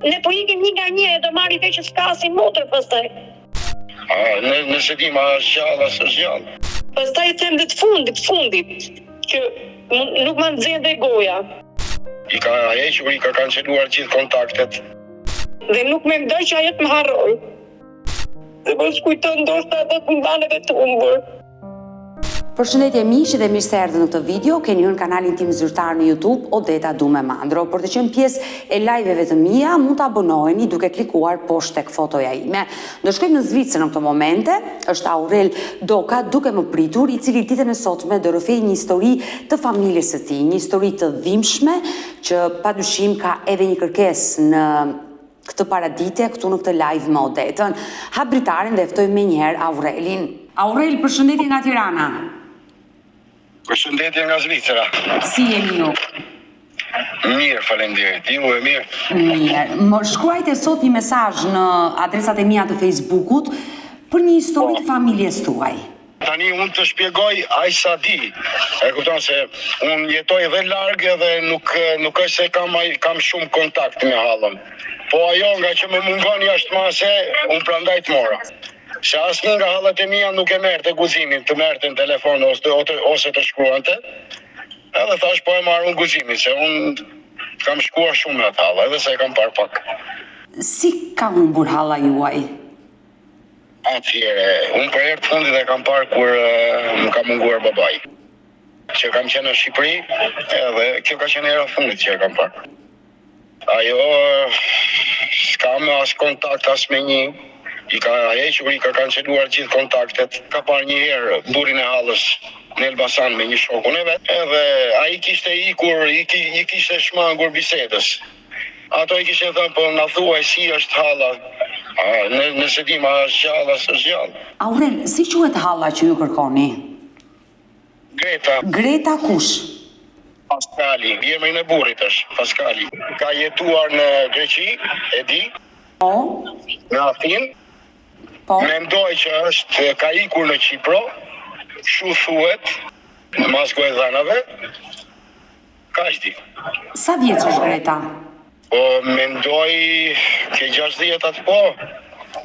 Ne po ikim një nga një e do marri te që s'kasin motër pastaj. Nëse di ma është gjallë, asë është gjallë. Pastaj them dhe të fundit, që nuk ma nxjerr dhe goja. I ka hequr, i ka kanceluar gjithë kontaktet. Dhe nuk mendoj që ajo të më harroj. Dhe po s'kujton ndoshta do të më bane dhe të humbur. Përshëndetje miqë dhe mirë se erdhët në këtë video, keni hyrë në kanalin tim zyrtar në YouTube, Odeta Dume Mandro. Për të qenë pjesë e live-eve të mia, mund të abonoheni duke klikuar poshtë tek fotoja ime. Do shkojmë në Zvicër në këto momente, është Aurel Doka duke më pritur, i cili ditën e sotme do rrëfej një histori të familjes së tij, një histori të dhimbshme që padyshim ka edhe një kërkesë në këtë paradite këtu në këtë live me Odetën. Hap dritarin dhe ftoj menjëherë Aurelin. Aurel, përshëndetje nga Tirana. Përshëndetje nga Zvicera. Si jeni ju? Mirë, faleminderit. Ju e mirë? Mirë. Më shkruajte sot një mesazh në adresat e mia të Facebookut për një histori të familjes tuaj. Tani unë të shpjegoj aq sa di. E kupton se unë jetoj edhe larg edhe nuk është se kam shumë kontakt me hallën. Po ajo nga që më mungon jashtëmase, unë prandaj të mora. Se asnjë nga hallat e mia nuk e merrte guximin, të merrte në telefon ose të shkruante. Edhe thash po e marr unë guximin, se unë kam shkuar shumë në atë hallë, edhe se e kam parë pak. Si ka humbur halla juaj? Atëherë, unë për herë të fundit e kam parë kur më ka munguar babai. Që kam qenë në Shqipëri, edhe kjo ka qenë hera e fundit që e kam parë. Ajo s'kam as kontakt as me një. I ka hequr, i ka kanceluar gjithë kontaktet. Ka parë një herë burrin e hallës në Elbasan me një shokun e vet, edhe ai kishte ikur, i kishte shmangur bisedës. Ato i kishte thënë, po na thuaj si është halla. Nëse di ma është gjallë, asë është gjallë. Aurel, si quhet halla që ju kërkoni? Greta. Greta kush? Paskali, emrin e burrit është Paskali. Ka jetuar në Greqi, e di. Po. Në Athinë. Po. Mendoj që ka ikur në Qipro, shu thuhet, në mas gojdhanave, ka di. Sa vjeç është Greta? Po, mendoj ke 60 atë po.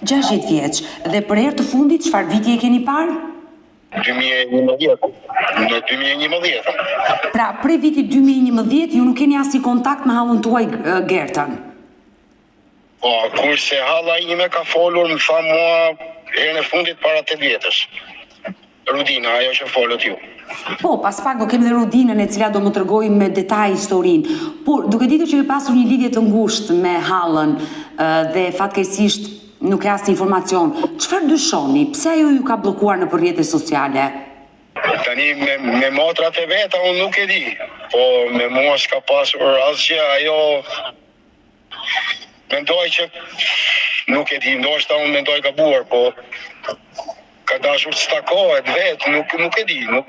60 vjeç. Dhe për herë të fundit, çfarë viti e keni parë? 2011. Në 2011. Pra, prej vitit 2011, ju nuk keni asnjë kontakt me hallën tuaj Gertën? Po, kurse halla ime ka folur, më tha mua herën e fundit para 8 vjetësh. Rudina, ajo që folët ju. Po, pas pak do kem dhe Rudinën e cila do më tregoj me detaj historinë. Por, duke ditur që ke pasur një lidhje të ngushtë me hallën dhe fatkeqësisht nuk e asnjë informacion, çfarë dyshoni? Pse ajo ju ka bllokuar në rrjetet sociale? Tani me motrat e veta unë nuk e di, po me mua s'ka pasur asgjë, ajo mendoj që nuk e di, ndoshta unë mendoj gabuar, po ka dashur të stakohet vetë, nuk e di, nuk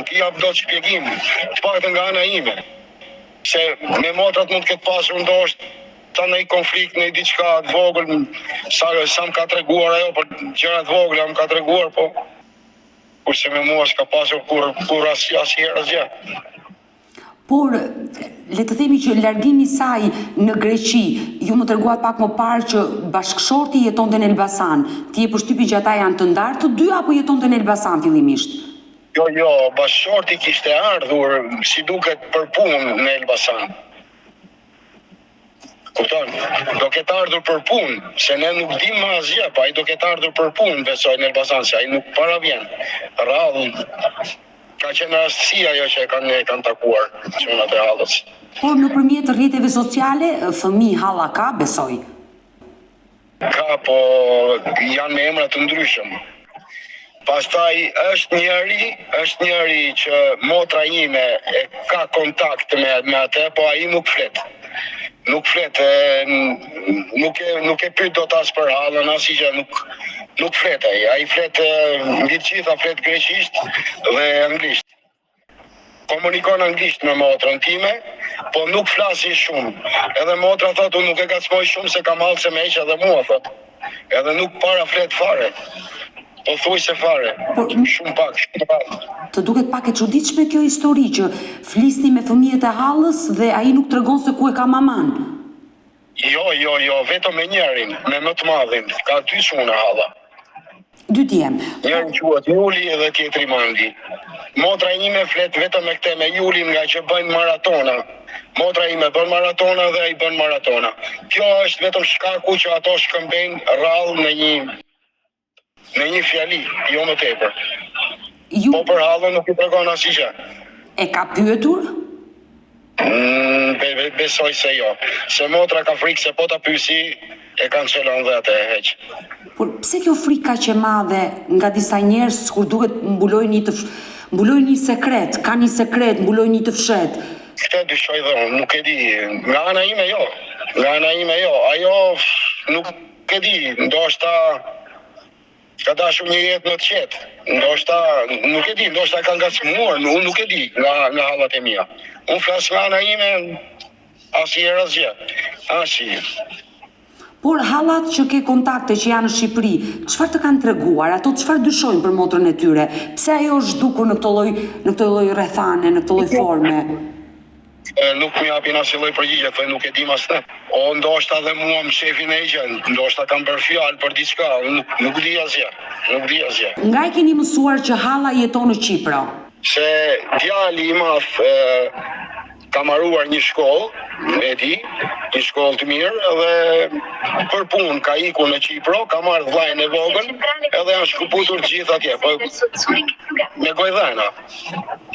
i jap dot shpjegim, të paktën nga ana ime. Se me motrat mund të ketë pasur ndoshta në një konflikt, në diçka të vogël, sa më ka treguar ajo për gjëra të vogla, më ka treguar, po kurse me mua s'ka pasur kur asnjëherë asgjë. Por, le të themi që largimi i saj në Greqi, ju më treguat pak më parë që bashkëshorti jetonte në Elbasan. Ti e përshtypi që ata janë të ndarë të dy apo jetonte në Elbasan fillimisht? Jo, bashkëshorti kishte ardhur si duket për punë në Elbasan. Kupton? Do ketë ardhur për punë, se ne nuk dim asgjë, pa ai do ketë ardhur për punë, besoj në Elbasan, se ai nuk para vjen. Rrallë. Ka qenë rastësia ajo që e kanë takuar çunat e hallës. Por nëpërmjet rrjeteve sociale, fëmijë halla ka, besoj. Ka, po janë me emra të ndryshëm. Pastaj është njëri që motra ime e ka kontakt me atë, po ai nuk flet. Nuk e pyet dot as për hallën, asgjë, nuk flet ai. Ai flet mbi të gjitha flet greqisht dhe anglisht. Komunikon anglisht me motrën time, po nuk flasin shumë. Edhe motra thotë unë nuk e gacmoj shumë se kam hallë se më heq edhe mua thotë. Edhe nuk para flet fare. Po thuj se fare. Shumë pak. Të duket pak e çuditshme kjo histori që flisni me fëmijët e hallës dhe ai nuk tregon se ku e ka maman. Jo, vetëm me njerin, me më të madhin, ka 2 çuna halla. 2 djem. Njëri quhet Juli dhe tjetri Mandi. Motra ime flet vetëm me këtë me Julin nga që bëjnë maratona. Motra ime bën maratona dhe ai bën maratona. Kjo është vetëm shkaku që ato shkëmbejnë rrallë në një fjali, jo më tepër. Po për hallën nuk I tregon asgjë. E ka pyetur? Besoj se jo. Se motra ka frikë se po ta pyesi e kancelon dhe atë e heq. Por pse kjo frikë kaq e madhe nga disa njerëz kur duhet mbulojnë një sekret, ka një sekret, mbulojnë një të fshet. Këtë dyshoj dhe unë, nuk e di. Nga ana ime jo. Ajo nuk e di, ndoshta ka dashur një jetë më të qetë. Ndoshta, nuk e di, ndoshta ka ngacmuar, unë nuk e di nga hallat e mia. Unë flas nga ana ime asgjë. Asgjë. Por hallat që ke kontakte që janë në Shqipëri, çfarë të kanë treguar? Ato çfarë dyshojnë për motrën e tyre? Pse ajo është zhdukur në këtë lloj rrethane, në këtë lloj forme? Nuk më japin asnjë lloj përgjigje, thoj nuk e di mas ne. O ndoshta dhe mua më shefin e gjën, ndoshta kam bërë fjalë për diçka, nuk di asgjë. Nga e keni mësuar që halla jeton në Qipro? Se djali I madh ka marruar një shkollë, e di, një shkollë të mirë dhe për punë ka ikur në Qipro, ka marrë vllajën e vogël, edhe janë shkëputur të gjithë atje, po me gojdhena.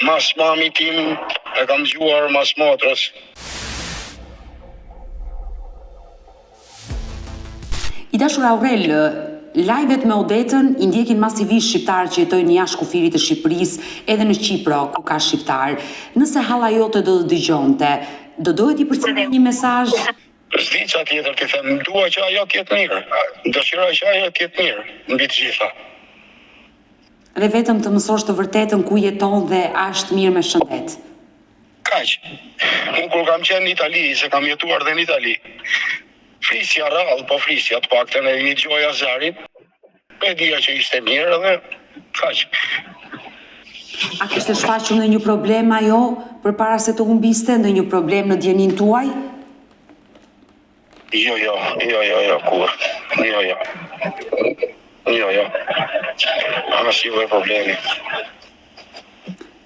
Mas mami tim e kam dëgjuar mas motrës. I dashur Aurel, lajvet me Odetën I ndjekin masivisht shqiptarë që jetojnë jashtë kufirit të Shqipërisë, edhe në Qipro ku ka shqiptar. Nëse halla jote do të dëgjonte, do dohet I përcjellni një mesazh? S'di çfarë tjetër të them, dua që ajo të jetë mirë. Dëshiroj që ajo të jetë mirë mbi të gjitha. Dhe vetëm të mësosh të vërtetën ku jeton dhe është mirë me shëndet. Kaq. Unë kur kam qenë në Itali, se kam jetuar dhe në Itali, flisja rrallë, po flisja të paktën e një gjoja zarit, e dija që ishte mirë dhe kaq. A kishte shfaqur ndonjë problem ajo përpara se të humbiste, ndonjë problem në djenin tuaj? Jo, kur. Jo. Asnjë lloj problemi.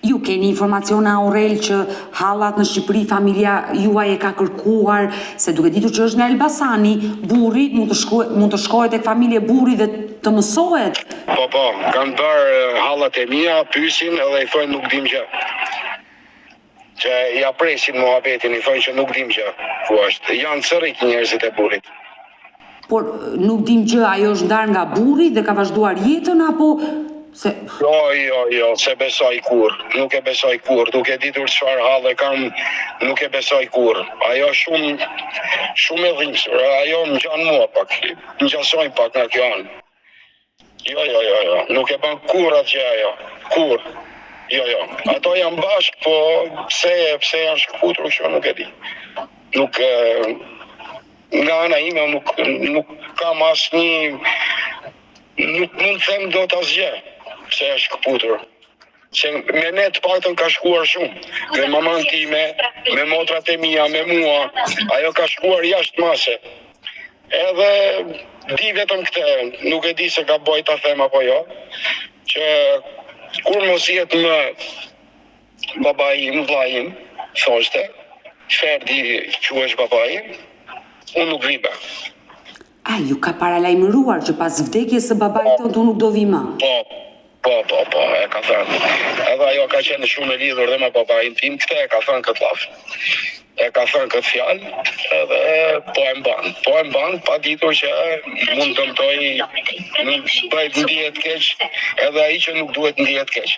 Ju keni informacione Aurel që hallat në Shqipëri familja juaj e ka kërkuar, se duke ditur që është nga Elbasani, burri mund të shkohet tek familje burri dhe të mësohet? Po, kanë bërë hallat e mia, pyesin edhe I thonë nuk dim gjë. Që ja presin muhabetin, I thonë që nuk dim gjë. Ku është? Janë cërrik njerëzit e burrit. Por nuk dim gjë, ajo është ndarë nga burri dhe ka vazhduar jetën apo se... Jo, se besoj kur. Nuk e besoj kur. Duke ditur çfarë halle kam, nuk e besoj kur. Ajo shumë e dhimbshur. Ajo më ngjan mua pak. Më ngjasoj pak nga kjo anë. Jo. Nuk e bën kur atë ajo. Kur. Jo. Ato janë bashk, po pse janë shkëputur kështu nuk e di. Nuk nga ana ime nuk kam asnjë, nuk mund të them dot asgjë pse është shkëputur. Se me ne të paktën ka shkuar shumë. Me mamën time, me motrat e mia, me mua, ajo ka shkuar jashtë mase. Edhe di vetëm këtë, nuk e di se ka boj ta them apo jo, që kur mos jetë më babai im, vllai im, thoshte, Ferdi quhesh babai, unë nuk viba. A, ju ka paralajmëruar që pas vdekjes së babait tënd unë nuk do vi më? Po, e ka thënë. Edhe ajo ka qenë shumë e lidhur dhe me babain tim, këtë e ka thënë këtë laf. E ka thënë këtë fjalë, edhe po e mban, pa ditur që mund të bëjt ndihet keq, edhe ai që nuk duhet ndihet keq.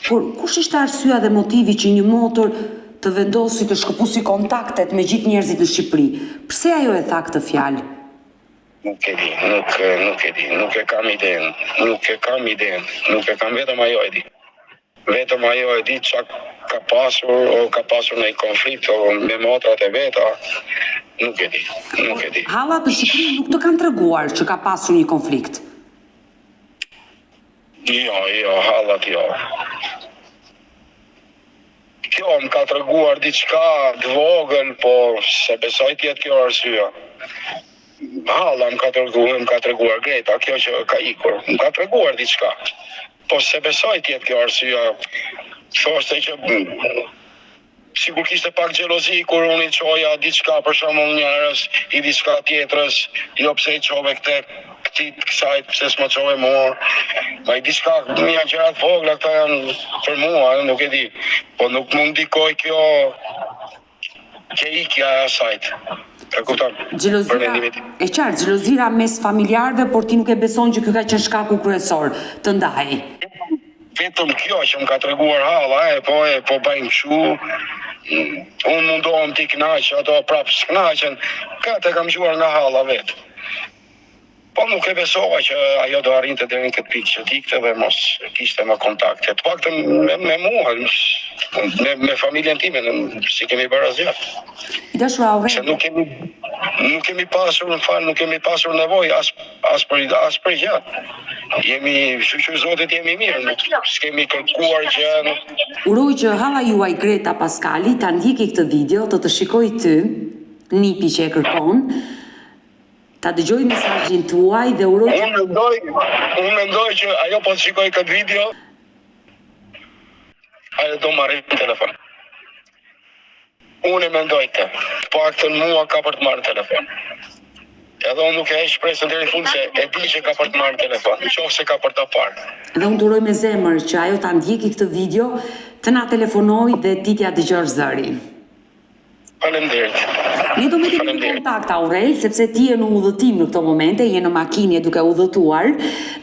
Por kush ishte arsyeja dhe motivi që një motër të vendosi të shkëpusi kontaktet me gjithë njerëzit në Shqipëri? Pse ajo e tha këtë fjalë? Nuk e di, nuk e kam iden, vetëm ajo e di. Vetëm ajo e di çka ka pasur në konflikt me motrat e veta, nuk e di. Hallat në Shqipëri nuk të kanë treguar që ka pasur një konflikt? Jo, hallat jo. Kjo më ka treguar diçka të vogël, po se besoj tjetë kjo arsyeja. Halla më ka treguar Greta, kjo që ka ikur, më ka treguar diçka. Po se besoj tjetë kjo arsyeja. Thoshte që sikur kishte pak xhelozi kur unë i çoja diçka për shembull njerëz i diçka tjetrës, jo pse i çove kësaj pse s'ma çove mua. Ma i diçka janë gjëra të vogla, këta janë për mua, nuk e di. Po nuk mund ndikoj kjo që ikja e asajt. E kupton? Xhelozia, e qartë, xhelozira mes familjarëve, por ti nuk e beson që ky ka qenë shkaku kryesor të ndajë. Vetëm kjo që më ka treguar halla, po bëjnë kështu. Unë mundohem t'i kënaq, ato prapë s'knaqen. Këtë e kam gjuar nga halla vetë. Po nuk e besova që ajo do arrinte deri në këtë pikë që t'ikte dhe mos kishte më kontakte. Të paktën me mua, me familjen time, si kemi bërë asgjë. Dashur Aurel. Se nuk kemi pasur nevojë as për gjë. Jemi, shqyr Zotit jemi mirë, s'kemi kërkuar gjë. Uroj që halla juaj Greta Paskali ta ndjeki këtë video, të shikoj ty, nipi që e kërkon, ta dëgjoj mesazhin tuaj dhe uroj që... Unë mendoj që ajo po të shikoj këtë video, ajo do marrë në telefon. Unë e mendoj të paktën mua ka për të marrë në telefon. Edhe unë nuk e shpresën deri në fund se e di që ka për të marrë në telefon, nëse ka për ta parë. Dhe unë duroj me zemër që ajo ta ndjeki këtë video, të na telefonoj dhe ti t'ja dëgjosh zërin. Faleminderit. Ne do me të kemi kontakt, Aurel, sepse ti je në udhëtim në këto momente, je në makinë duke udhëtuar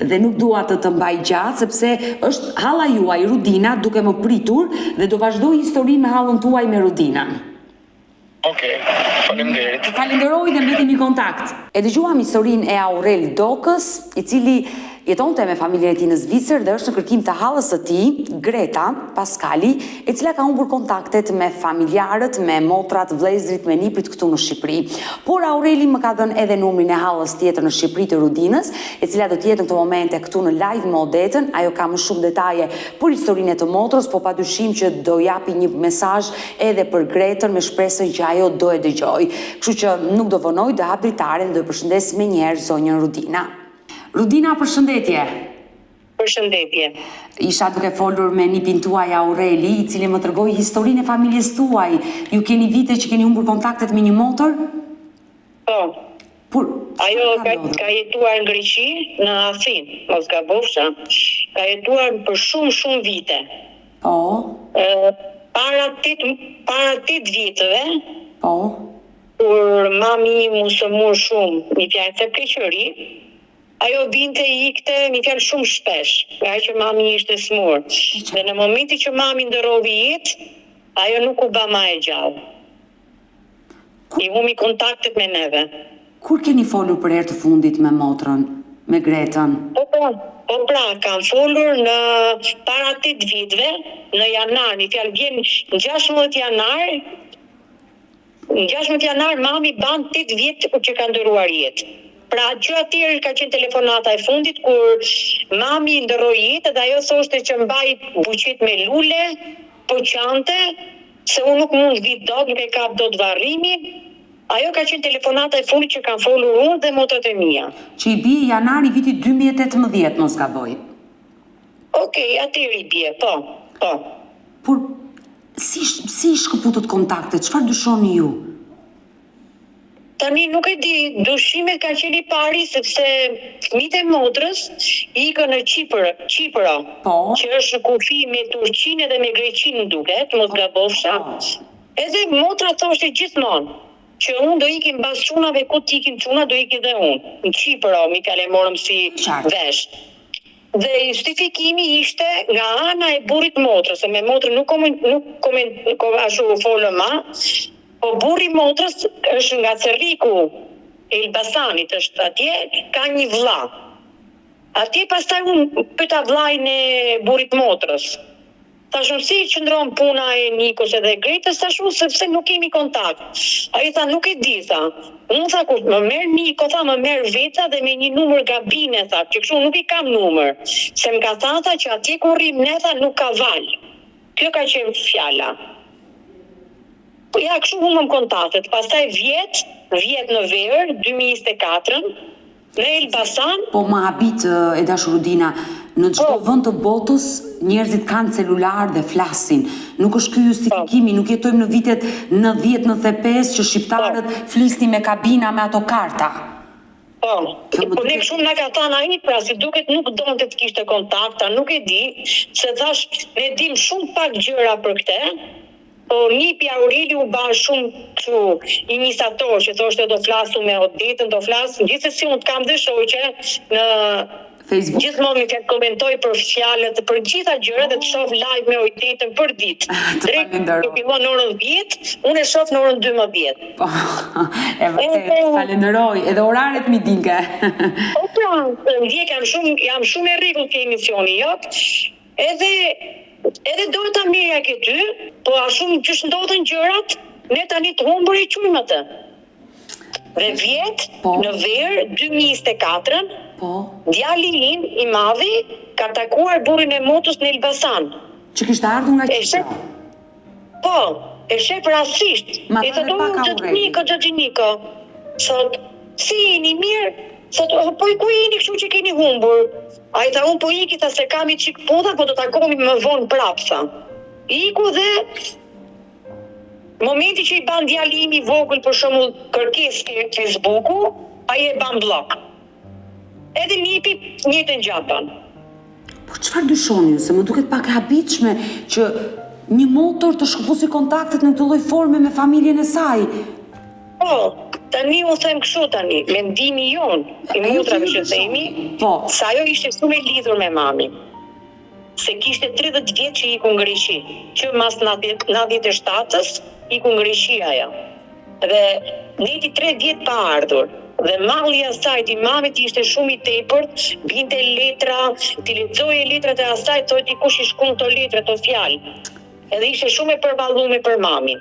dhe nuk dua të mbaj gjatë, sepse është halla juaj Rudina duke më pritur dhe do vazhdoj historinë me hallën tuaj me Rudinën. Okej, faleminderit. Falenderoj dhe mbetemi kontakt. E dëgjuam historinë e Aurel Dokës, i cili jetonte me familjen e tij në Zvicër dhe është në kërkim të hallës së tij, Greta Paskali, e cila ka humbur kontaktet me familjarët, me motrat, vëllezërit, me niprit këtu në Shqipëri. Por Aureli më ka dhënë edhe numrin e hallës tjetër në Shqipëri të Rudinës, e cila do të jetë në këtë momente këtu në live me Odetën. Ajo ka më shumë detaje për historinë e të motrës, po padyshim që do japi një mesazh edhe për Gretën me shpresën që ajo do e dëgjoj. Kështu që nuk do vonoj, do hap dritaren dhe do përshëndes me njerë zonjën Rudina. Rudina, përshëndetje. Përshëndetje. Isha duke folur me nipin tuaj Aureli, i cili më tregoi historinë e familjes tuaj. Ju keni vite që keni humbur kontaktet me një motor? Po. Ajo ka jetuar në Greqi, në Athinë, mos gabofsha. Ka jetuar për shumë vite. Po. Para 8 viteve. Po. Kur mami mu sëmur shumë, një fjalë të keqëri, ajo binte i ikte një fjalë shumë shpesh, nga që mami ishte smur. Dhe në momenti që mami ndërrovi jetë, ajo nuk u ba ma e gjallë. I humi kontaktet me neve. Kur keni folur për herë të fundit me motrën, me Gretën? Po pra, kam folur në para 8 viteve, në janar, një fjalë vjen në 16 janar. Në 16 janar mami ban 8 vjet që ka ndëruar jetë. Pra që atëherë ka qenë telefonata e fundit kur mami ndërroi jetë dhe ajo thoshte që mbaj buqet me lule, po qante, se unë nuk mund vit dot, nuk e kap dot varrimin. Ajo ka qenë telefonata e fundit që kanë folur unë dhe motrat e mia. Që i bie janari vitit 2018, mos gaboj. Okej, atëherë i bie, po. Por si shkëputët kontaktet, çfarë dyshoni ju? Tani nuk e di, dyshimet ka qenë i pari sepse fëmijët e motrës ikën në Çipër, që është në kufi me Turqinë dhe me Greqinë duket, mos gabofsha. Edhe motra thoshte gjithmonë që unë do ikim mbas çunave, ku t'ikim çuna do iki dhe unë. Në Çipër, mi kalë morëm si vesh. Dhe justifikimi ishte nga ana e burrit motrës, se me motrën nuk ashtu folëm ma. Po burri motrës është nga Cerriku e Elbasanit, është atje, ka një vlla. Atje pastaj unë pyeta vllajin e burrit motrës. Tashun si qëndron puna e Nikos edhe Gretës, tashun sepse nuk kemi kontakt. Ai tha nuk e di, tha. Unë tha kur më merr Niko, tha më merr veca dhe me një numër gabine, tha, që kështu nuk i kam numër. Se më ka thënë që atje ku rrim ne, tha, nuk ka val. Kjo ka qenë fjala. Ja, kështu humëm kontaktet. Pastaj vjet në verë, 2024, në Elbasan. Po më habit e dashur Rudina, në çdo vend të botës njerëzit kanë celular dhe flasin. Nuk është ky justifikimi, nuk jetojmë në vitet 90-95 që shqiptarët flisnin me kabina me ato karta. Po ne shumë na ka thënë ai, pra si duket nuk donte të kishte kontakta, nuk e di, se thash ne dim shumë pak gjëra për këtë. Po Nipi Aureli u ba shumë kështu imitator, që thoshte do flasu me Odetën, do flasu, gjithsesi unë të kam dhe shoqe në Facebook. Gjithmonë mi komentoj për fjalët, për gjitha gjërat dhe të shoh live me Odetën për ditë. Drejt të fillon në orën 10, unë e shoh në orën 12. Po, e vërtet, falenderoj, edhe oraret mi dinke. Po pra, ndjek jam shumë e rregull ke emisioni jot. Edhe do ta mirja këty, po a shumë që ndodhen gjërat, ne tani të humbur i qujmë atë. Dhe vjet, në verë, 2024, djali im i madhi ka takuar burrin e motës në Elbasan. Që kishte ardhur nga Qipra? Po, e shef rastisht. E të do Gjëgjiniko. Sot, si jeni mirë? Sot, po i ku jeni kështu që keni humbur? A i tha unë po iki, tha se kam i qik puta, po do takohemi më vonë prapë, tha. Iku dhe momenti që i ban djalimi vogël për shembull kërkesë ke Facebooku, ai e ban blok. Edhe Nipi njëjtën gjapan. Po çfarë dyshoni, se më duket pak e habitshme që një motor të shkëpusi kontaktet në këtë lloj forme me familjen e saj. Po, tani u them kështu tani, mendimi jon, i motrave që themi, se ajo ishte shumë e lidhur me mamin. Se kishte 30 vjet që iku në Greqi, që mas 97-ës iku në Greqi ajo. Dhe neti 3 vjet pa ardhur. Dhe malli i asaj i mamit ishte shumë i tepërt, binte letra, ti lexoje letrat e asaj, thotë kush i shkruan këto letra, këto fjalë. Edhe ishte shumë e përballuar për mamin.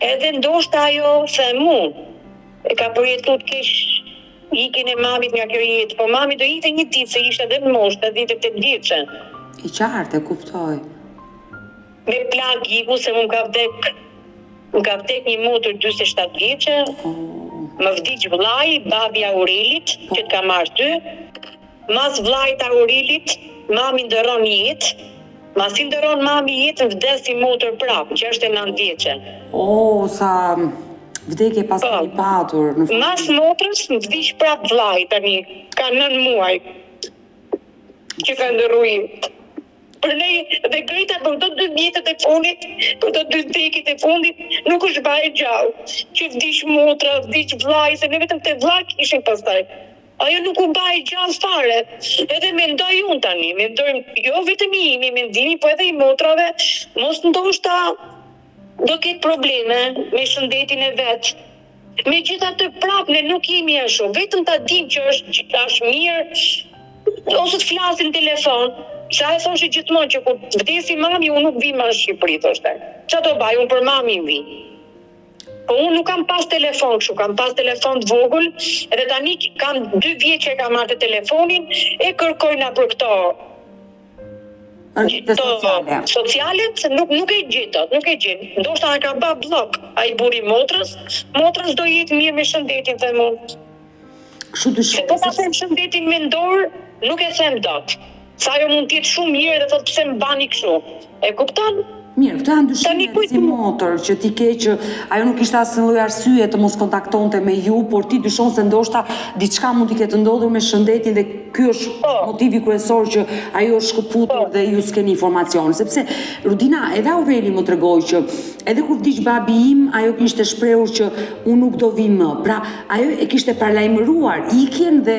Edhe ndoshta ajo themun e ka përjetuar keq ikin e mamit nga kjo jetë, po mami do ikte një ditë se ishte edhe në moshë, 18 vjeçe. I qartë, e kuptoj. Me plagë iku se më ka vdek një motër 47 vjeçe. Më vdiq vllai, babi Aurelit, që të ka marrë ty. Mas vllait Aurelit, mami ndëron jetë. Mas i ndëron mami jetën, vdesi motër prapë, 69 vjeçe. Sa vdekje pas i patur. Mas motrës, më vdiq prapë vllai tani, ka 9 muaj që ka ndërru jetë. Për ne dhe Grita për këto 2 vjetët e fundit, për këto 2 vdekjet e fundit, nuk është baje gjallë. Që vdiq motra, vdiq vllai, se ne vetëm te vllai kishin pastaj. Ajo nuk u baje gjallë fare. Edhe mendoj unë tani, jo vetëm imi mendimi, po edhe i motrave, mos ndoshta do ketë probleme me shëndetin e vet. Megjithatë prapë ne nuk jemi ashtu, vetëm ta dim që është mirë, ose të flasin në telefon. Sa e thoshte gjithmonë që kur vdesi mami, unë nuk vi më në Shqipëri, thoshte. Qa do baj, unë për mami vi. Po unë nuk kam pas telefon kështu, kam pas telefon të vogël, edhe tani kam 2 vjet që e kam marrë telefonin, e kërkojna për këto socialet, nuk e gjetot, nuk e gjet. Ndoshta e ka ba blok, ai buri motrës do jetë mirë me shëndetin, them unë. Se po ta them shëndetin mendor, nuk e them dot. Sa ajo mund t'jetë shumë mirë dhe thotë pse më bani kështu. E kupton? Mirë, këto janë dyshimet si motor, që ti ke që ajo nuk ishte asnjë lloj arsye të mos kontaktonte me ju, por ti dyshon se ndoshta diçka mund t'i ketë ndodhur me shëndetin dhe ky është motivi kryesor që ajo është shkëputur dhe ju s'keni informacion. Sepse Rudina, edhe Aureli më tregoi që edhe kur vdiq babi im, ajo kishte shprehur që unë nuk do vi më. Pra, ajo e kishte paralajmëruar ikjen dhe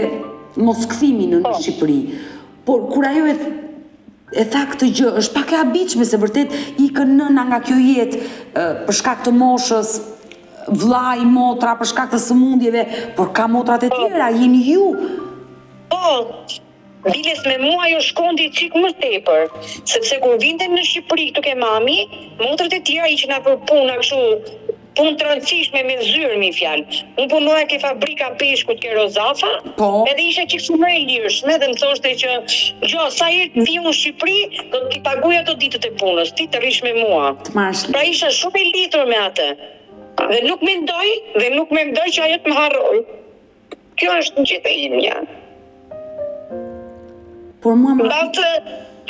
mos kthimin në Shqipëri. Por kur ajo e tha këtë gjë, është pak e habitshme se vërtet ikën nëna nga kjo jetë për shkak të moshës, vllai, motra, për shkak të sëmundjeve, por ka motrat e tjera, jeni ju. Po, biles me mua jo shkondi çik më tepër, sepse kur vinte në Shqipëri këtu ke mami, motrat e tjera ishin për puna kështu punë të rëndësishme me zyrë, mi fjalë. Unë punoja ke fabrika peshkut ke Rozafa, edhe isha që shumë e lirshme dhe më thoshte që gjo, sa herë vi unë në Shqipëri, do t'i paguaj ato ditët e punës, ti të rish me mua. Pra isha shumë e lidhur me atë. Dhe nuk mendoj që ajo të më harroj. Kjo është në gjithë e imja. Por mua më Mbate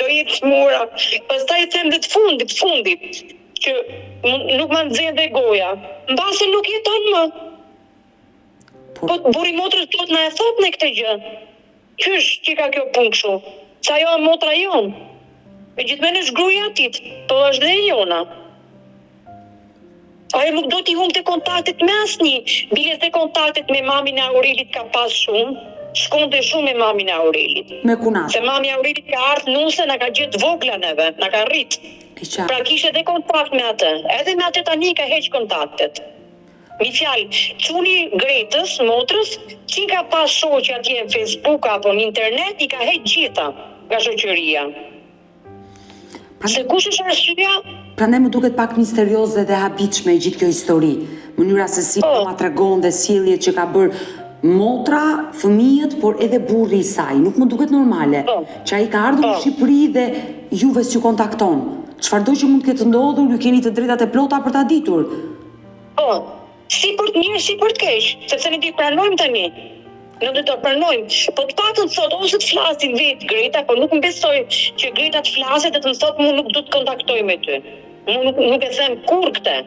do jetë smura. Pastaj them dhe të fundit, që nuk më nxjerr dhe goja. Mbase nuk jeton më. Po burri motrës plot na e thot në këtë gjë. Qysh që ka kjo punë kështu? Sa ajo është motra jon. Megjithëse është gruaja atit, po është dhe e jona. Ajo nuk do t'i humbte kontaktet me asnjë. Bile se kontaktet me mamin e Aurelit ka pas shumë. Shkonte shumë me mamin e Aurelit. me kunat. Se mami Aurelit ka ardhur nuse, na ka gjetë vogla neve, na ka rrit. Pra kishe dhe kontakt me atë. Edhe me atë tani ka heq kontaktet. Mi fjalë, çuni Gretës, motrës, që ka pas shoqë atje në Facebook apo në internet, i ka heq gjitha nga shoqëria. Se kush është arsyeja? Prandaj më duket pak misterioze dhe habitshme gjithë kjo histori. Mënyra se si ma tregon dhe sjelljet që ka bërë motra, fëmijët, por edhe burri i saj. Nuk më duket normale. Që ai ka ardhur në Shqipëri dhe juve s'ju kontakton. Çfarëdo që mund të ketë ndodhur, ju keni të drejtat e plota për ta ditur. Po, si për të mirë, si për të keq, sepse ne ti pranojmë tani. Ne do të pranojmë. Po të paktën thot ose të flasin vetë Greta, po nuk më besoj që Greta të flasë dhe të më thotë mua nuk do të kontaktoj me ty. Nuk e them kur këtë.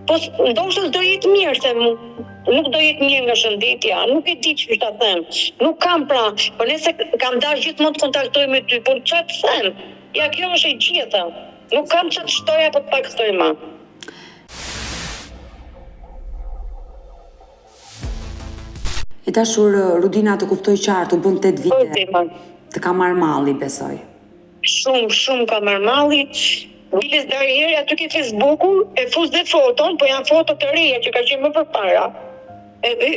Po ndoshta do jetë mirë se nuk do jetë mirë nga shëndetja, nuk e di ç'është ta them. Nuk kam pra, por nëse kam dashur gjithmonë të kontaktoj me ty, por ç'a të them? Ja kjo është e gjitha. Nuk kam ç'a të shtoj apo të paktoj më. E dashur Rudina, të kuptoj qartë, u bën 8 vite. Të ka marrë malli, besoj. Shumë ka marrë malli. Biles darjeri aty ke Facebooku, e fus dhe foton, po janë foto të reja që ka qenë më përpara. Edhe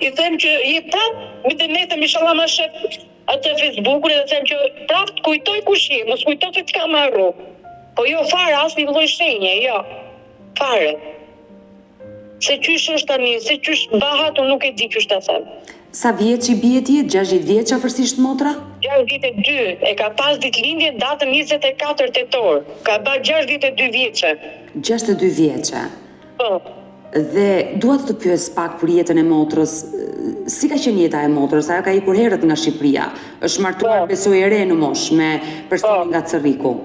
i them që je prap, me të nesër inshallah ma shef atë Facebookun edhe them që prap të kujtoj kush je, mos kujtoj se t'ka marru. Po jo fare, asnjë lloj shenje, jo. Fare. Se qysh është tani, se qysh bahat, unë nuk e di qysh ta them. Sa vjeç i bie ti? 60 vjeç afërsisht motra? 62, e ka pas ditëlindje datën 24 tetor. Ka ba 62 vjeçe. 62 vjeçe. Po. Dhe dua të pyes pak për jetën e motrës. Si ka qenë jeta e motrës? Ajo ka ikur herët nga Shqipëria. Është martuar besoj e re në moshë me personin nga Cerriku.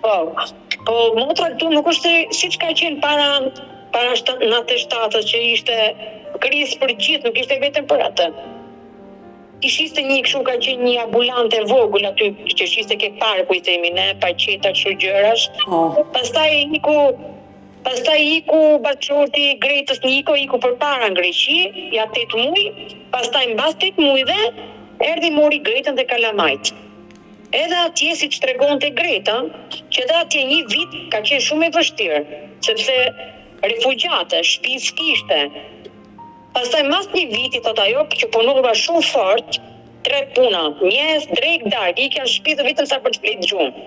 Po motra këtu nuk është siç ka qenë para 97 që ishte krizë për gjithë, nuk ishte vetëm për atë. Ishte një kështu ka qenë një ambulante vogël aty që ishte ke parku i themi ne, paqeta kështu gjërash. Pastaj iku bashorti Gretës iku përpara në Greqi, ja 8 muaj, pastaj mbas 8 muajve erdhi mori Gretën dhe Kalamajt. Edhe atje si që tregonte Greta, që edhe atje një vit ka qenë shumë e vështirë, sepse refugjate, shtëpi s'kishte. Pastaj mas një viti, thot ajo, që punova shumë fort, 3 puna, mjes, drejk, dark, ikja në shtëpi dhe vetëm sa për të fletë gjumë.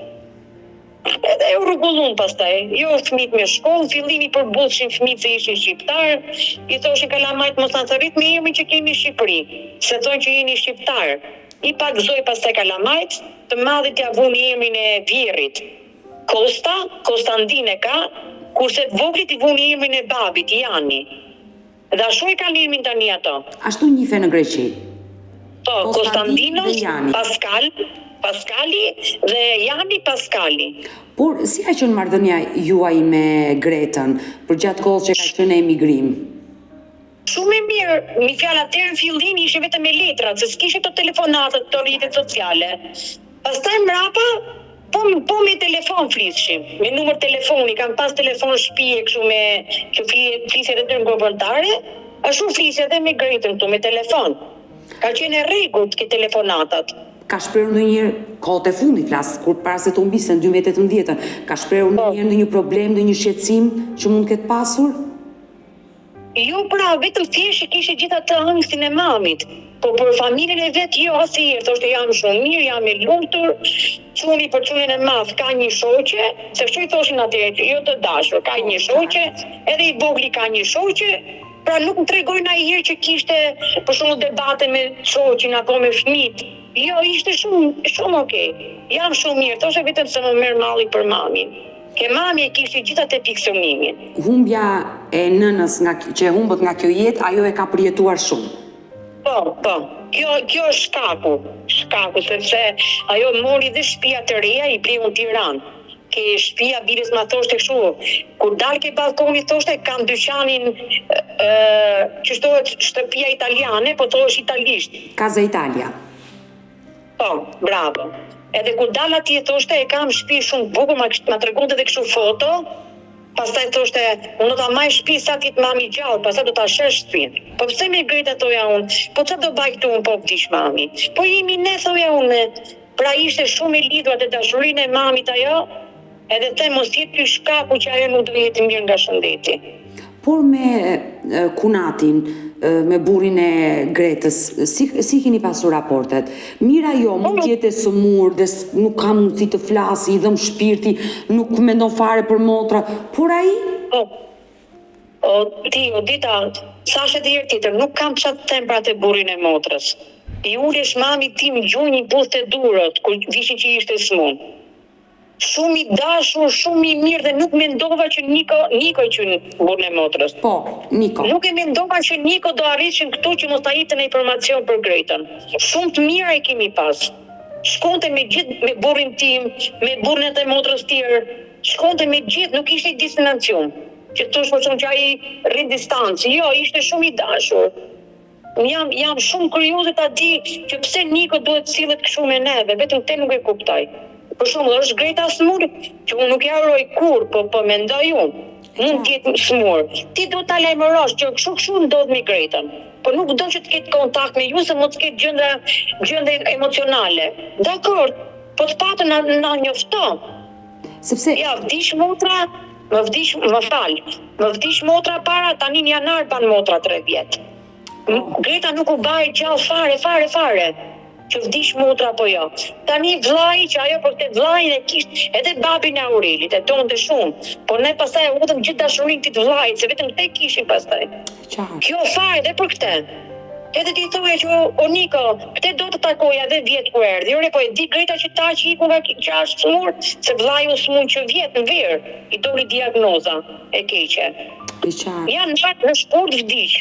Edhe e u rregullon pastaj, jo fëmijët me shkollë, fillimi përbullshin fëmijët se ishin shqiptar, i thoshin Kalamajt mos na tërrit me emrin që kemi në Shqipëri, se thonë që jeni shqiptar. I pagzoi pastaj Kalamajt, të madhit ja vuni emrin e vjerrit. Kosta, Konstantin e ka, kurse të voglit i vuni emrin e babit, Jani. Dhe ashtu e kanë emrin tani ato. Ashtu njihen në Greqi. Po, Konstantinos, Paskali dhe Jani Paskali. Por si ka qenë marrëdhënia juaj me Gretën për gjatë kohës që ka qenë emigrim? Shumë e mirë, mi fjalë atëherë në fillim ishte vetëm me letrat, se s'kishte të telefonatat, të rrjetet sociale. Pastaj mrapa, po me telefon flishim, me numër telefoni, kam pas telefon shtëpie kështu me që flisje edhe në kombëtare, ashtu flisje edhe me Gretën këtu me telefon. Ka qenë e rregullt ke telefonatat. Ka shprehur ndonjëherë kohët e fundit flas, kur para se të humbisen 2018, ka shprehur ndonjëherë ndonjë problem, ndonjë shqetësim që mund të ketë pasur? Jo, pra, vetëm thjesht kishte gjitha të angsthin e mamit. Po për familjen e vet jo asnjëherë, thoshte jam shumë mirë, jam i lumtur, çuni për çunin e madh ka një shoqe, se kështu i thoshin atëherë, jo të dashur, ka një shoqe, edhe i vogli ka një shoqe, pra nuk më tregoi ndonjëherë që kishte për shembull debate me shoqin apo me fëmijët. Jo, ishte shumë okay. Jam shumë mirë, thoshte vetëm se më merr malli për mamin. Ke mami e kishte gjitha te piksëmimin. Humbja e nënës që humbët nga kjo jetë, ajo e ka përjetuar shumë. Po. Kjo është shkaku, sepse ajo mori dhe shtëpia të reja i bleu në Tiranë. Ke shtëpia biles ma thoshte kështu, kur dal ke balkoni thoshte kam dyqanin që shtohet shtëpia italiane, po thosh italisht. Casa Italia. Po, bravo. Edhe kur dal atje thoshte e kam shtëpi shumë bukur, ma tregonte edhe kështu foto. Pastaj thoshte, unë do ta maj shtëpi sa ti të mami gjallë, pastaj do ta shesh shtëpinë. Po pse me Greta thoja unë? Po çfarë do baj këtu unë po vdish mami? Po jemi ne thoja unë. Pra ishte shumë e lidhur te dashurinë e mamit ajo, edhe the mos jetë ky shkaku që ajo nuk do jetë mirë nga shëndeti. Por me kunatin, me burrin e Gretës, si keni pasur raportet? Mira jo, mund jetë e sëmur, dhe nuk ka mundësi të flasi, i dhëm shpirti, nuk mendon fare për motra, por ai? Dita, sa është edhe herë tjetër, nuk kam çfarë të them për atë burrin e motrës. I ulesh mami tim gjunjë puthte durët, kur vishin që ishte smun. Shumë i dashur, shumë i mirë dhe nuk mendova që Niko i qyn burrin e motrës. Po, Niko. Nuk e mendova që Niko do arrishin këtu që mos ta jepte në informacion për Gretën. Shumë të mira e kemi pas. Shkonte me burrin tim, me burrin e motrës tjerë. Shkonte me gjithë, nuk ishte distancium. Që thosh për shkak që ai rri distancë. Jo, ishte shumë i dashur. Jam shumë kurioze ta di që pse Niko duhet sillet kështu me neve, vetëm te nuk e kuptoj. Për shembull, është Greta smur, që unë nuk ja uroj kur, po mendoj unë. Mund të jetë smur. Ti do ta lajmërosh që kështu ndodh me Gretën. Po nuk do që të ketë kontakt me ju se mos të ketë gjendje emocionale. Dakor, po të patën na njofto. Sepse ja vdish motra, më vdish motra para, tani në janar ban motra 3 vjet. Greta nuk u baj gjallë fare. Që vdish motra apo jo. Tani vllai që ajo për këtë vllain e kishte, edhe babin e Aurelit, e donte shumë. Po ne pastaj u udhëm gjithë dashurinë këtij vllait, se vetëm te kishin pastaj. Kjo fare edhe për këtë. Edhe ti thoya që o Niko, pse do të takoja edhe vjet ku erdhi. Ore po e di Greta që ta që iku nga që është smur, se vllai u smun që vjet në verë, i doli diagnoza e keqe. Janë në shport vdiq.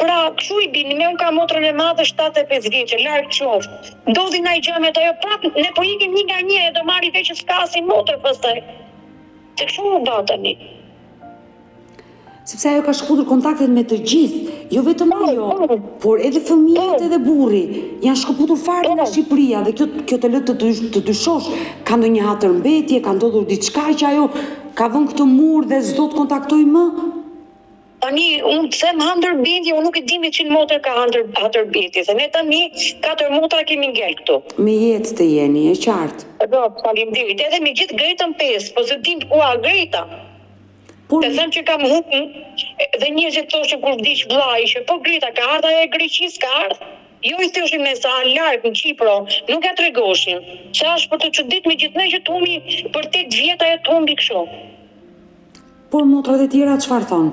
Pra, kështu i bini, me unë ka motrën e madhe 75 vjeqe, largë qoftë. Ndodhi na i gjame të ajo prapë, ne po ikim një nga një, e do marri veç që s'ka si motrë pastaj. Se kështu u ba tani. Sepse ajo ka shkputur kontaktet me të gjithë, jo vetëm ajo, por edhe fëmijët edhe burri. Janë shkputur fare nga Shqipëria dhe kjo të lë të dyshosh. Ka ndonjë hatërmbetje, ka ndodhur diçka që ajo ka vënë këtë mur dhe s'do të kontaktoj më? Tani, unë të them handërbindje, unë nuk e di me qenë motër ka handërbindje, se ne tani 4 motra kemi ngel këtu. Me jetë të jeni, e qartë. Faleminderit, edhe me gjithë Gretën 5, po se dim ku a Greta. Të them që kam hukën, dhe njerëzit thoshin kur vdiq vllai që po Greta ka ardha e Greqisë ka ardhë. Jo i thoshin me sa larg në Kipro, nuk ja tregoshin. Sa është për të çudit me gjithë ne që të humbi për 8 vjet ajo të humbi kështu. Por motrat e tjera çfarë thonë?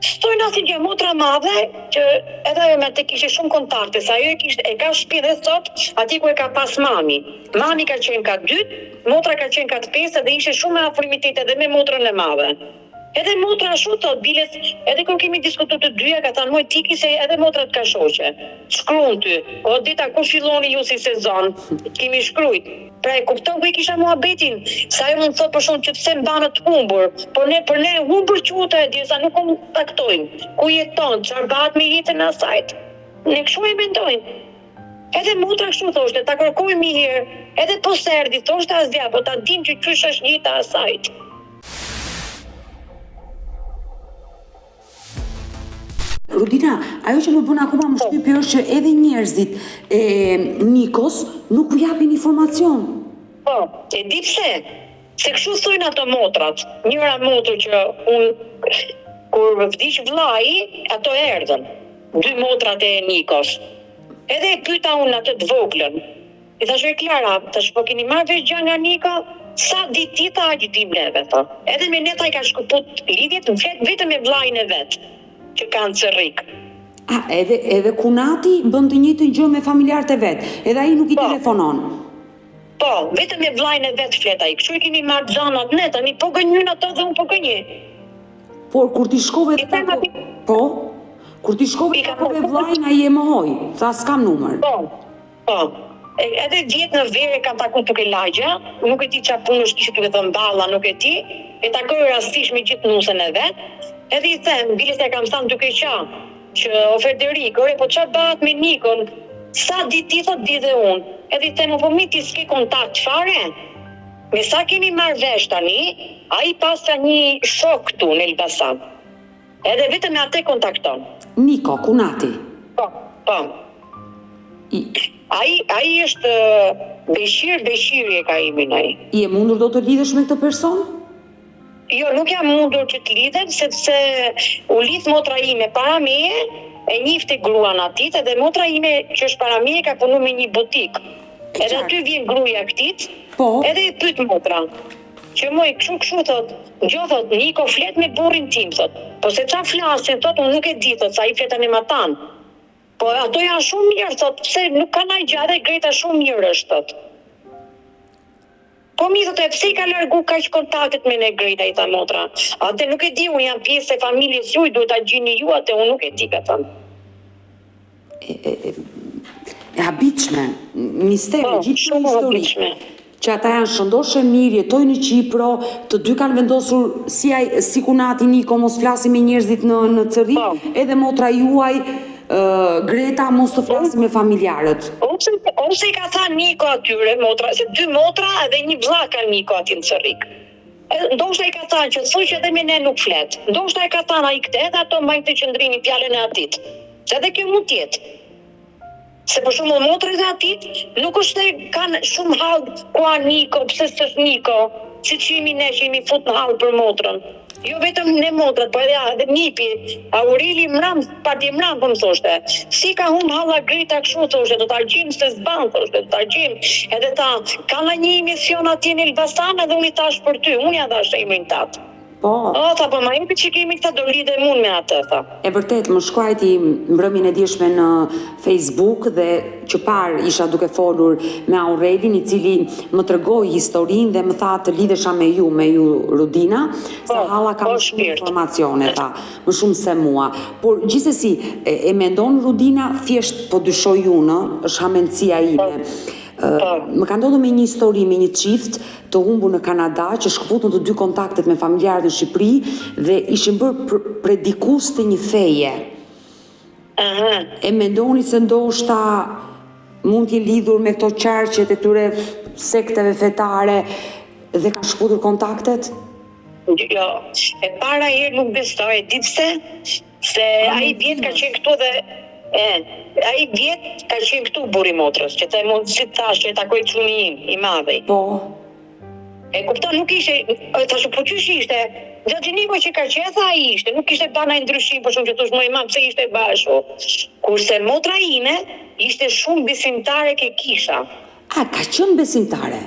Stojnë asnjë motra madhe, që edhe ajo me të kishte shumë kontakte, sa ajo e ka shtëpi dhe sot, aty ku e ka pas mami. Mami ka qenë kat 2, motra ka qenë kat 5 dhe ishte shumë me afrimitet edhe me motrën e madhe. Edhe motra ashtu thot, biles, edhe kur kemi diskutuar të dyja, ka thënë moj tiki se edhe motrat ka shoqe. Shkruan ty, o dita kur filloni ju si sezon, kemi shkrujt. Pra e kupton ku i kisha muhabetin, sa ajo mund thot për shumë që pse mbanë të humbur, por ne për ne humbur quta e di sa nuk kontaktojmë. Ku jeton, çfarë bëhet me jetën e asaj? Ne kështu e mendojmë. Edhe motra kështu thoshte, ta kërkojmë një herë, edhe po serdi, thoshte asgjë, po ta dim që çysh është jeta e asaj. Rudina, ajo që më bën akoma më shtypje është që edhe njerëzit e Nikos nuk u japin informacion. Po, e di pse? Se kështu thojnë ato motrat. Njëra motër që unë kur vdiq vllai, ato erdhën, 2 motrat e Nikos. Edhe e pyeta unë atë të voglën. I thashë Klara, tash po keni marrë vesh gjë nga Niko? Sa ditë ti tha që dim neve, tha. Edhe me neta i ka shkuput lidhjet, në flet vetëm me vllajën e vet, që kanë Cerrik. Edhe Kunati bën të njëjtën gjë me familjarët e vet. Edhe ai nuk i telefonon. Po, vetëm me vllajën e vet flet ai. Kështu i kemi marrë zanat ne, tani po gënjyn ato dhe unë po gënjej. Por kur ti shkove të Po? Kur ti shkove të takove vllajën, ai e mohoi. Tha s'kam numër. Po. Edhe 10 në verë kam taku tuk e lagja, nuk e ti qa punësh kishë tuk e thënë balla, nuk e ti, e takoj rastisht me gjithë nusën e vetë, edhe i them, biles e kam thanë duke qa, që o Federiko, po qa bat me Nikon, sa dit ti thot di dhe unë, edhe i them, po mi ti s'ke kontakt fare, me sa kemi marrë vesh tani, a i pasta një shok këtu në Elbasan, edhe vetëm me atë kontakton. Niko, Kunati. Po. Ai është Beshiri e ka imin ai. I e mundur do të lidhesh me këtë person? Jo, nuk jam mundur që të lidhem, sepse u lidh motra ime para meje, e njifte gruan atit, edhe motra ime që është para meje ka punu me një butik. Edhe aty vjen gruaja këtit, edhe i pyet motra. Që moj, kështu thot, gjo thot, Niko flet me burrin tim, thot. Po se qa flasin, thot, unë nuk e di, thot, sa i fletën e matan. Po ato janë shumë mirë, thot, pse nuk ka naj gjare, Greta shumë mirë është, thot. Po mi, thot, e pse i ka largu kaq kontaktet me ne Greta, i tha motra. Atë nuk e di, unë jam pjesë e familjes juaj, duhet ta gjini ju atë, unë nuk e di, ka thënë. E habitshme, misteri, gjithë një histori. Që ata janë shëndoshë mirë, jetojnë në Qipro, të dy kanë vendosur si Kunati Niko mos flasi me njerëzit në Cerrik, edhe motra juaj Greta mos të flasi me familjarët. Ose i ka tha Niko atyre, motra, se 2 motra edhe një vlla ka Niko aty në Cerrik. Ndoshta i ka thënë që thuj që edhe me ne nuk flet. Ndoshta i ka thënë ai këtë edhe ato mbajnë të qëndrimi fjalën e atit. Se edhe kjo mund tjetë. Se për shumë motrët e atit nuk është se kanë shumë hallë ku a Niko, pse s'është Niko, si që jemi ne që jemi fut në hallë për motrën. Jo vetëm ne motrët, po edhe Nipi, Aureli mram, pati mram, po më thoshte. Si ka humbë halla Greta kështu, thoshte, do t'argjim se s'ban, thoshte, do t'argjim. Edhe ta, ka në një emision atje në Elbasan edhe unë i tash për ty, unë ja dash e emrin tatë. Po. Tha, po ma jemi që kemi këta do lidhe mund me atë, tha. E vërtet, më shkruajti mbrëmjen e djeshme në Facebook dhe që parë isha duke folur me Aurelin, i cili më tregoi historinë dhe më tha të lidhesha me ju Rudina, se halla ka më shumë informacione, tha, më shumë se mua. Por gjithsesi, e mendon Rudina, thjesht po dyshoj unë, është hamencia ime. Më ka ndodhur me një histori me një çift të humbur në Kanada që shkëputën të 2 kontaktet me familjarët në Shqipëri dhe ishin bërë predikus të një feje. E mendoni se ndoshta mund t'je lidhur me këto qarqet e këtyre sekteve fetare dhe ka shkëputur kontaktet? Jo, e para herë nuk besoj, e di pse? Se ai vjet ka qenë këtu dhe ai vjet ka qenë këtu burri motrës, që të mund si thash që e takoj çumin i madhej. Po. E kupton, nuk ishte, thashë po qysh ishte, Niko që ka qenë ai ishte, nuk ishte bana ndryshim, por shumë që thosh më i madh pse ishte bashku. Kurse motra ime ishte shumë besimtare ke kisha. A ka qenë besimtare?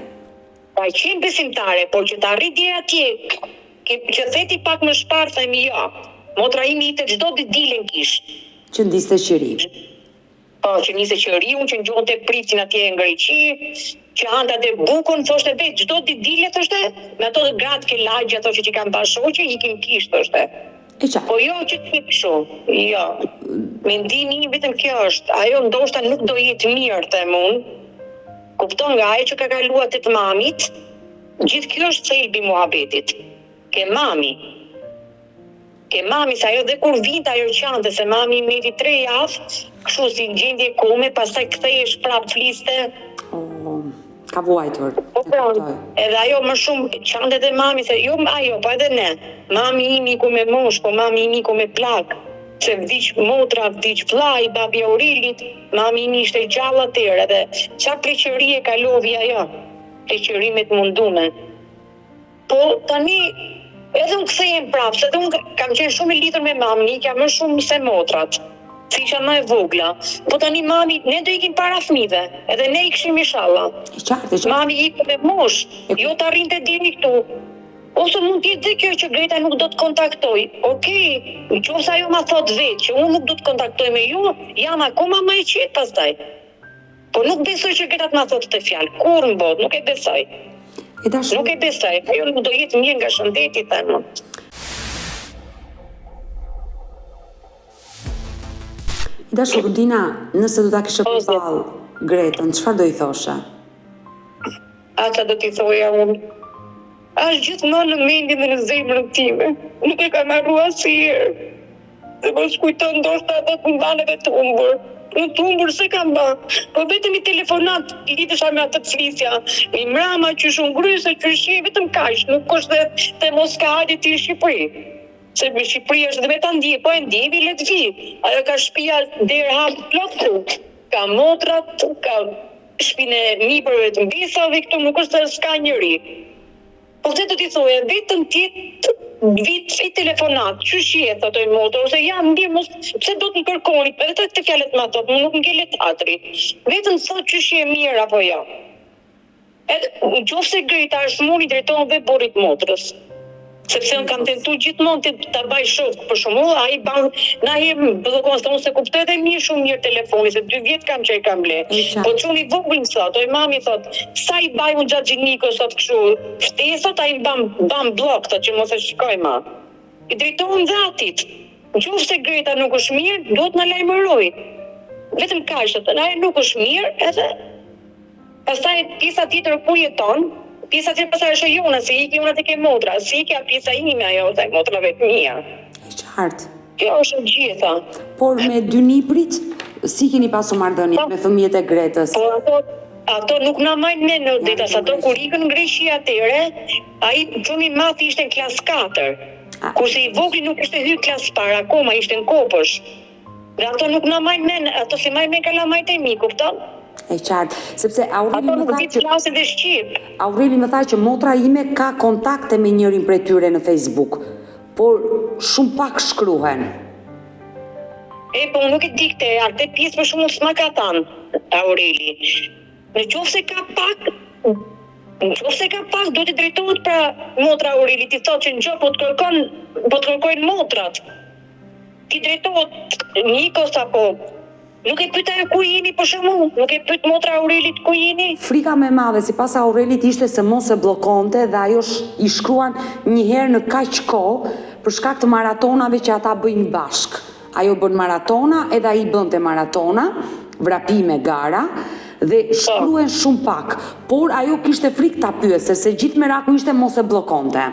Ka qenë besimtare, por që të arrit deri atje, që theti pak më shpart themi jo. Motra ime ishte çdo ditë dilen kish. Që ndiste qëri. Po, që niste qëri, unë që ngjonte pritin atje në Greqi, që hante atë bukën, thoshte vetë, çdo ditë dile, thoshte, me ato gratë ke lagja, thoshte që kanë pashoqe, ikim kish, thoshte. Po jo që të kështu, jo. Mendimi i vetëm kjo është, ajo ndoshta nuk do jetë mirë, them unë. Kupton nga ajo që ka kaluar te mamit, gjithë kjo është thelbi i muhabetit. Ke mami, se ajo dhe kur vinte ajo qante, se mami meti 3 javë, kështu si në gjendje kome, pastaj kthehesh prap fliste. Ka vuajtur. Edhe ajo më shumë qante dhe mami, se jo ajo, po edhe ne. Mami imi ku me mosh, po mami imi ku me plak. Se vdiq motra, vdiq vllai, babi Aurelit, mami imi ishte gjallë atëherë, edhe qa pleqëri e kalovi ajo, pleqërimet mundume. Po tani Edhe unë kthehem prapë, se edhe unë kam qenë shumë e lidhur me mamin, i kam më shumë se motrat. Si isha më e vogla. Po tani mami, ne do ikim para fëmijëve, edhe ne ikshim inshallah. E qartë. Mami ikë me mosh, jo të arrinte deri këtu. Ose mund t'jetë dhe kjo që Greta nuk do të kontaktoj. Okej, nëse ajo ma thot vetë që unë nuk do të kontaktoj me ju, jam akoma më e qetë pastaj. Po nuk besoj që Greta ma thot të fjalë, kur në botë, nuk e besoj. Nuk e besoj, ajo nuk do jetë mirë nga shëndeti, thënë. I dashur Dina, nëse do ta kishe përballë Gretën, çfarë do i thoshe? Ata do t'i thoja unë. Është gjithmonë në mendjen dhe në zemrën time. Nuk e kam harruar asnjëherë. Se mos kujton ndoshta ato të mban edhe të humbur. Në të humbur se kam ba. Po vetëm i telefonat lidhesha me atë të flisja. I mrama që shumë ngryse, që shi vetëm kaq, nuk është te Moskva ti në Shqipëri. Se me Shqipëri është dhe vetë ndje, po e ndjevi le të vi. Ajo ka shtëpia deri hap plot këtu. Ka motrat, ka shtëpinë e nipërve të mbisave, këtu nuk është se s'ka njëri. Po këtë do t'i thoja, vetëm tjetë vit i telefonat, që shje, thotoj motor, ose jam mirë, mos, pse do t'më kërkoni, edhe të fjallet ma thot, nuk ngele teatri. Vetëm thot që shje mirë apo jo. Edhe, në qoftë se Greta është mund i drejton dhe borit motrës. Sepse unë kam tentu gjithmonë të baj shok, për shembull, ai ban na herë bllokon se unë se kuptoj edhe mirë shumë mirë telefoni, se 2 vjet kam që i kam ble. Po çuni vogël thot, oj mami thot, sa i baj unë gjatë gjiniko sot kështu, shtesat ai ban blok thot që mos e shikoj më. I drejtohen dhatit. Nëse Greta nuk është mirë, duhet na lajmëroj. Vetëm kaq thotë, ai nuk është mirë, edhe pastaj pjesa tjetër ku jeton. Pjesa tjetër pastaj është jona, se iki unë atë ke motra, si ikja pjesa ime ajo, dhe motrave të mia. E qartë. Kjo është gjitha. Por me dy niprit, si keni pasur marrëdhënie me fëmijët e Gretës? Po ato nuk na majnë me në detas, ato kur ikën në Greqi atëre, ai çuni madh ishte në klas 4. Kurse i vogli nuk ishte hyrë klas parë, akoma ishte në kopësh. Dhe ato nuk na majnë me, ato si majnë me kalamajt e mi, kupton? E qartë, sepse Aureli më tha që motra ime ka kontakte me njërin prej tyre në Facebook, por shumë pak shkruhen. Po nuk e di atë pjesë për shumë s'ma ka thënë Aureli. Në qoftë se ka pak, do t'i drejtohet pra motra Aureli, ti thotë që në gjë po të kërkojnë motrat. Ti drejtohet Nikos apo nuk e pyet ajo ku jeni për shembull, nuk e pyet motra Aurelit ku jeni. Frika më e madhe sipas Aurelit ishte se mos e bllokonte dhe ajo i shkruan një herë në kaq kohë për shkak të maratonave që ata bëjnë bashk. Ajo bën maratona edhe ai bënte maratona, vrapime, gara dhe shkruen shumë pak. Por ajo kishte frikë ta pyeste se gjithë meraku ishte mos e bllokonte.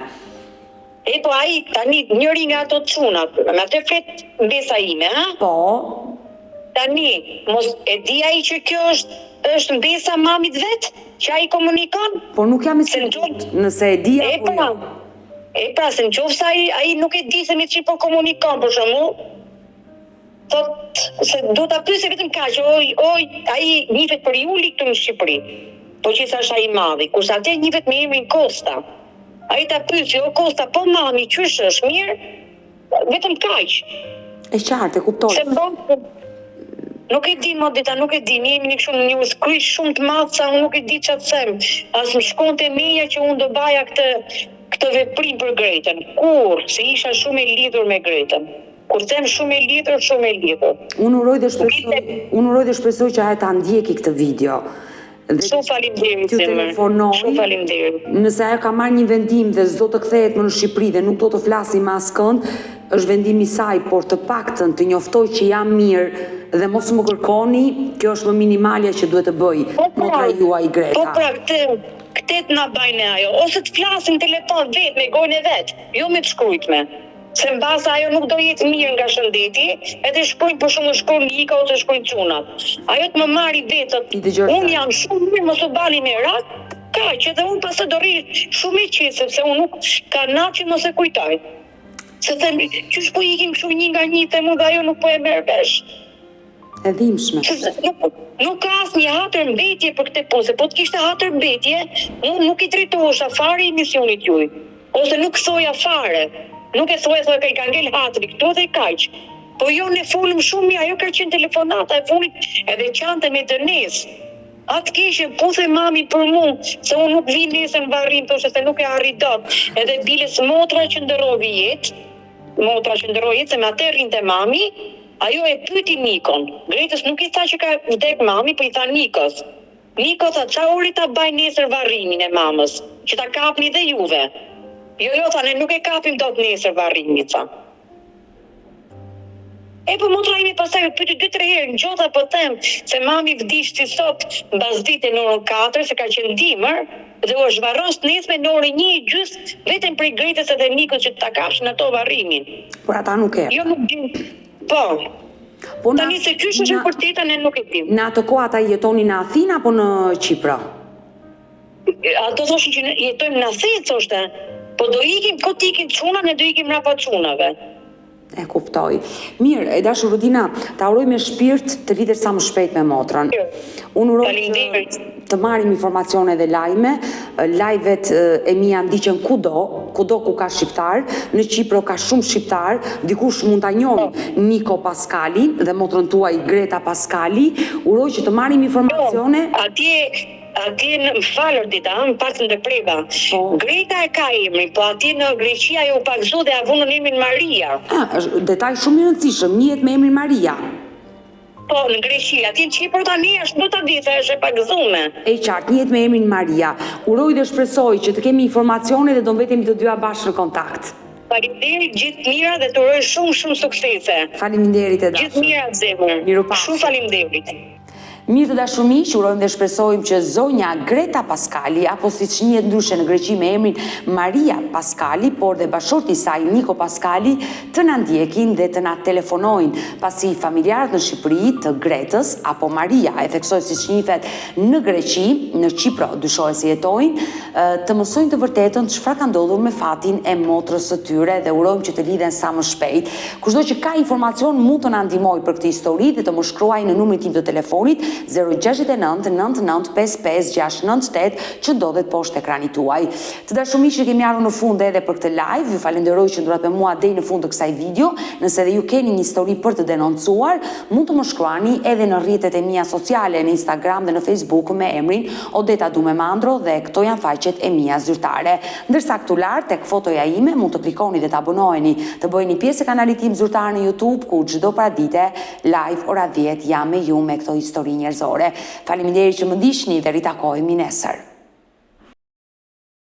Po ai tani njëri nga ato çunat, me atë flet mbesa ime, ha? Po. Tani, mos e di ai që kjo është mbesa mamit vet, që ai komunikon? Po nuk jam e sigurt, nëse e di apo jo. Pra, se nëse ai nuk e di se me ç'i po komunikon për shembull, thot se do ta pyesë vetëm kaq, oj, ai njihet për Juli këtu në Shqipëri. Po që thash ai madhi, kurse atë njihet me emrin Kosta. Ai ta pyesi, o Kosta, po mami, qysh është mirë? Vetëm kaq. E qartë, e kuptoj. Nuk e di më dita, nuk e di, ne jemi kështu në një skrish shumë të madh sa unë nuk e di çfarë të them. As më shkonte meja që unë do baja këtë veprim për Gretën. Kur, se isha shumë e lidhur me Gretën. Kur them shumë e lidhur. Unë uroj dhe shpresoj që ajo ta ndjeki këtë video. Shumë faleminderit zemër. Shumë faleminderit. Nëse ajo ka marrë një vendim dhe s'do të kthehet më në Shqipëri dhe nuk do të flasi më askënd, është vendimi i saj, por të paktën të njoftoj që jam mirë dhe mos më kërkoni, kjo është më minimalja që duhet të bëj motra juaj Greta. Po pra, këtë na bajnë ajo, ose të flasin telefon vetë me gojën e vet, jo me të shkrujtme. Se mbasa ajo nuk do jetë mirë nga shëndeti, edhe shkojnë për shumë shkojnë Nika ose shkojnë çunat. Ajo të më marri vetët, unë jam shumë mirë, mos u bali me rak, kaq, edhe unë pasë do rri shumë i qetë, sepse unë nuk ka natë që mos e kujtoj. Se them, qysh po ikim kështu një nga një te mu dhe ajo nuk po e merr vesh. E dhimbshme. Nuk ka asnjë hatër mbetje për këtë punë, po të kishte hatër mbetje, unë nuk i drejtohesha fare emisionit juaj. ose nuk thoja fare. Nuk e thoja se ka ngel hatri këtu dhe kaq. Po jo ne folëm shumë mirë, ajo ka qenë telefonata e funit edhe qante me Dënes. Atë kishe puthe mami për mu, se unë nuk vi nesër në varrim, thoshe se nuk e arrit dot. Edhe biles motra që ndërovi jetë, se me atë rrinte mami, ajo e pyti Nikon. Gretës nuk i tha që ka vdek mami, po i tha Nikos. Niko tha, qa ori ta baj nesër varrimin e mamës, që ta kapni dhe juve. Jo, tha, ne nuk e kapim dot nesër varrimin, tha. E po motra ime pastaj u pyeti 2-3 herë në gjota po them se mami vdishti sot mbas dite në orën 4 se ka qenë dimër dhe u zhvarros nesme në orën 1:30 vetëm për Gretës edhe Nikos që ta kapshin ato varrimin. Por ata nuk e. Jo nuk din. Po. Tani se ky është vërteta ne nuk e dim. Në atë kohë ata jetonin në Athinë apo në Çipër? Ato thoshin që jetojmë në Athinë, thoshte. Po do ikim, ko t'ikim çuna, ne do ikim rrapa çunave. E kuptoj. Mirë, e dashur Rudina, ta uroj me shpirt të lidhesh sa më shpejt me motrën. Unë uroj të marrim informacione dhe lajme. Lajvet e mia ndiqen kudo ku ka shqiptar. Në Çipër ka shumë shqiptar. Dikush mund ta njohë Niko Paskali dhe motrën tuaj Greta Paskali. Uroj që të marrim informacione. Atje në falër dita, më pasën të preva. Greta e ka emrin, po atje në Greqia jo pagzu dhe avunën emrin Maria. Detaj shumë i rëndësishëm, njihet me emrin Maria. Po, në Greqia, atje në Çipër tani është nuk ta di se është e pagzume. E qartë, njihet me emrin Maria. Uroj dhe shpresoj që të kemi informacione dhe do mbetemi të dyja bashkë në kontakt. Faleminderit, gjithë mira dhe të uroj shumë suksese. Faleminderit e dashur. Gjithë mira zemër. Shumë faleminderit. Mirë të dashur miq, urojmë dhe shpresojmë që zonja Greta Paskali, apo siç njihet ndryshe në Greqi me emrin Maria Paskali, por dhe bashorti i saj Niko Paskali, të na ndjekin dhe të na telefonojnë, pasi familjarët në Shqipëri të Gretës apo Maria, e theksoj siç njihet në Greqi, në Çipër dyshohet se jetojnë, të mësojnë të vërtetën çfarë ka ndodhur me fatin e motrës së tyre dhe urojmë që të lidhen sa më shpejt. Kushdo që ka informacion mund të na ndihmojë për këtë histori dhe të më shkruajë në numrin tim të telefonit 069 99 55 698 që ndodhet poshtë ekranit tuaj. Të dashur miq, kemi ardhur në fund edhe për këtë live. Ju falenderoj që ndurat me mua deri në fund të kësaj video. Nëse edhe ju keni një histori për të denoncuar, mund të më shkruani edhe në rrjetet e mia sociale, në Instagram dhe në Facebook me emrin Odeta Dumemandro dhe këto janë faqet e mia zyrtare. Ndërsa këtu lart tek fotoja ime mund të klikoni dhe të abonoheni, të bëheni pjesë e kanalit tim zyrtar në YouTube ku çdo paradite live ora 10 jam me ju me këto histori njerëzore. Faleminderit që më ndiqni dhe ritakohemi nesër.